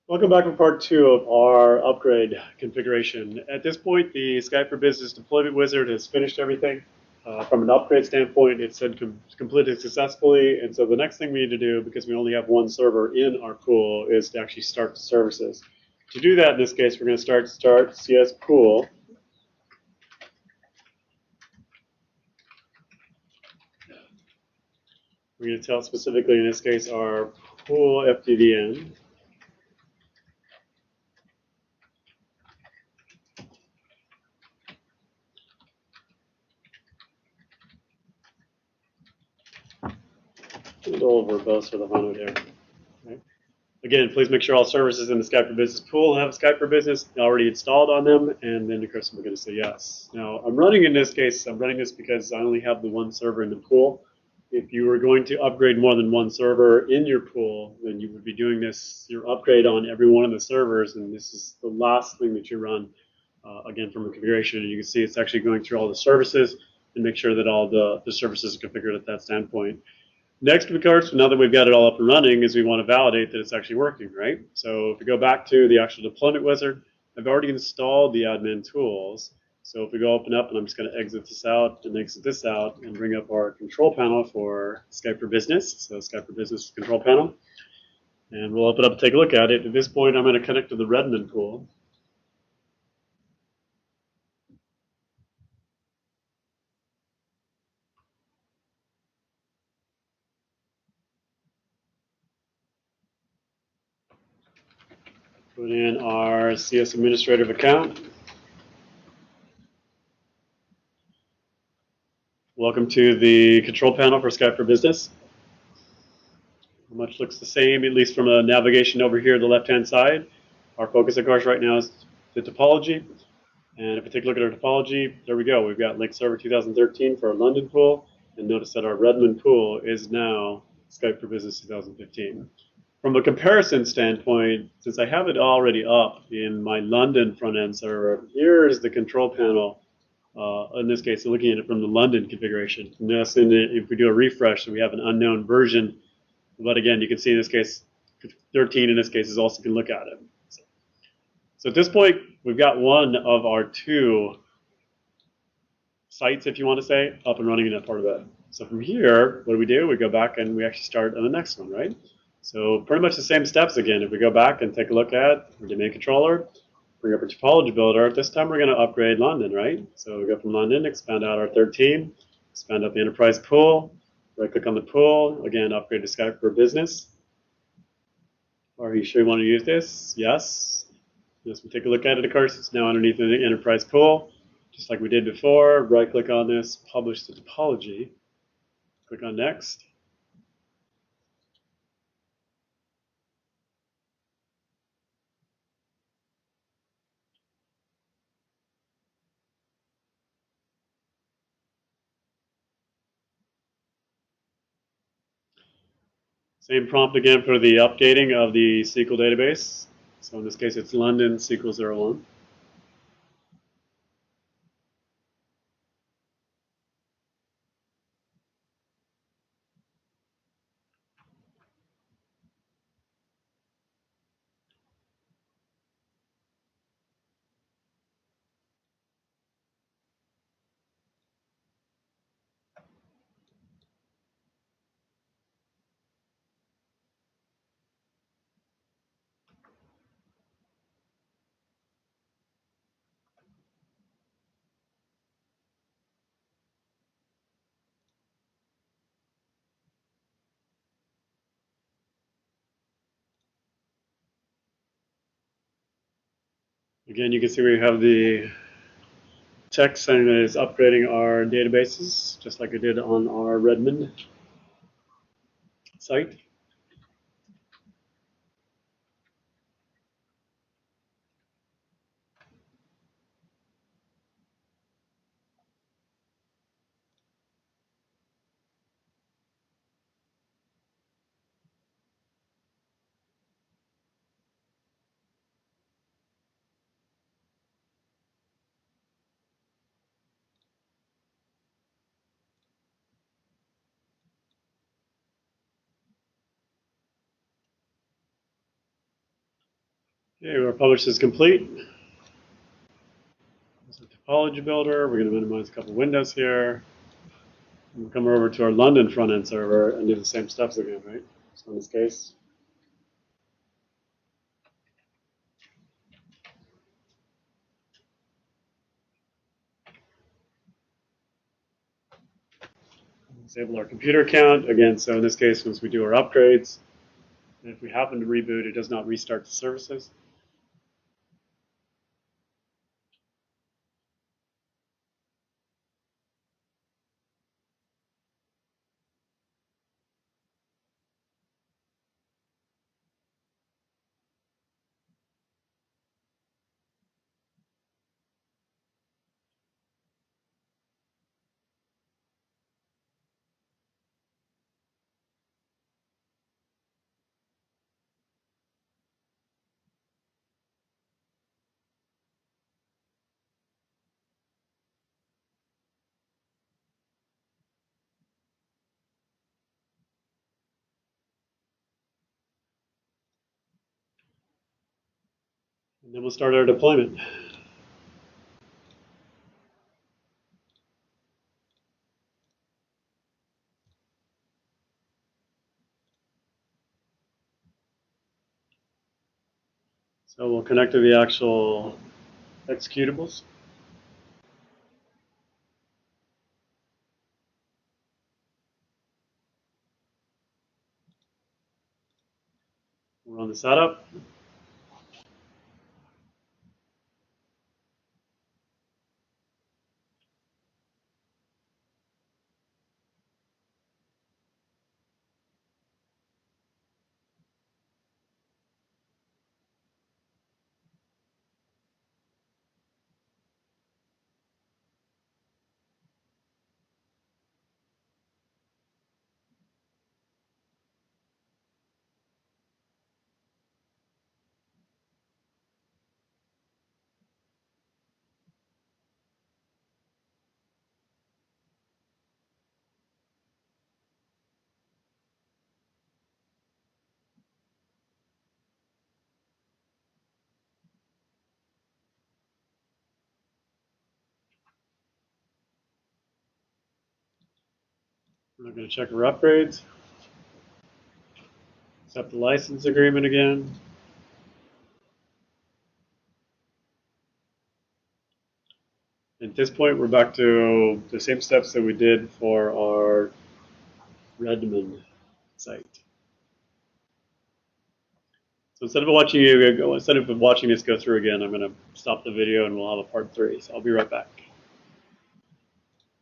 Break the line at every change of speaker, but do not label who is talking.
Welcome back to part two of our upgrade configuration. At this point, the Skype for Business deployment wizard has finished everything. From an upgrade standpoint, it's said completed successfully. And so the next thing we need to do, because we only have one server in our pool, is to actually start the services. To do that, in this case, we're going to start CS pool. We're going to tell specifically, in this case, our pool FTDN. A little verbose for the fun of it here. Okay. Again, please make sure all services in the Skype for Business pool have Skype for Business already installed on them, and then of course we're going to say yes. Now, I'm running this because I only have the one server in the pool. If you were going to upgrade more than one server in your pool, then you would be doing your upgrade on every one of the servers, and this is the last thing that you run, again, from a configuration. And you can see it's actually going through all the services and make sure that all the services are configured at that standpoint. Next, of course, now that we've got it all up and running, is we want to validate that it's actually working, right? So if we go back to the actual deployment wizard, I've already installed the admin tools. So if we go open up, and I'm just going to exit this out and exit this out and bring up our control panel for Skype for Business. So Skype for Business control panel. And we'll open up and take a look at it. At this point, I'm going to connect to the Redmond pool. Put in our CS administrative account. Welcome to the control panel for Skype for Business. Much looks the same, at least from a navigation over here to the left-hand side. Our focus, of course, right now is the topology. And if we take a look at our topology, there we go. We've got Link Server 2013 for our London pool. And notice that our Redmond pool is now Skype for Business 2015. From a comparison standpoint, since I have it already up in my London front-end server, here's the control panel. In this case, looking at it from the London configuration. Notice if we do a refresh, so we have an unknown version. But again, you can see in this case, 13 in this case is also can look at it. So at this point, we've got one of our two sites, if you want to say, up and running in that part of it. So from here, what do? We go back and we actually start on the next one, right? So pretty much the same steps again. If we go back and take a look at our domain controller, bring up our topology builder, this time we're going to upgrade London, right? So we go from London, expand out our 13, expand out the enterprise pool, right click on the pool, again, upgrade to Skype for Business. Are you sure you want to use this? Yes. Yes, we take a look at it, of course, it's now underneath the enterprise pool. Just like we did before, right click on this, publish the topology, click on next. Same prompt again for the updating of the SQL database. So in this case, it's London SQL 01. Again, you can see we have the text saying that it's upgrading our databases, just like it did on our Redmond site. Okay, our publish is complete. There's the topology builder. We're going to minimize a couple windows here. We'll come over to our London front-end server and do the same steps again, right? So in this case, disable our computer account. Again, so in this case, once we do our upgrades, and if we happen to reboot, it does not restart the services. And then we'll start our deployment. So we'll connect to the actual executables. We'll run the setup. We're going to check our upgrades. Accept the license agreement again. At this point, we're back to the same steps that we did for our Redmond site. So instead of watching this go through again, I'm going to stop the video and we'll have a part 3. So I'll be right back.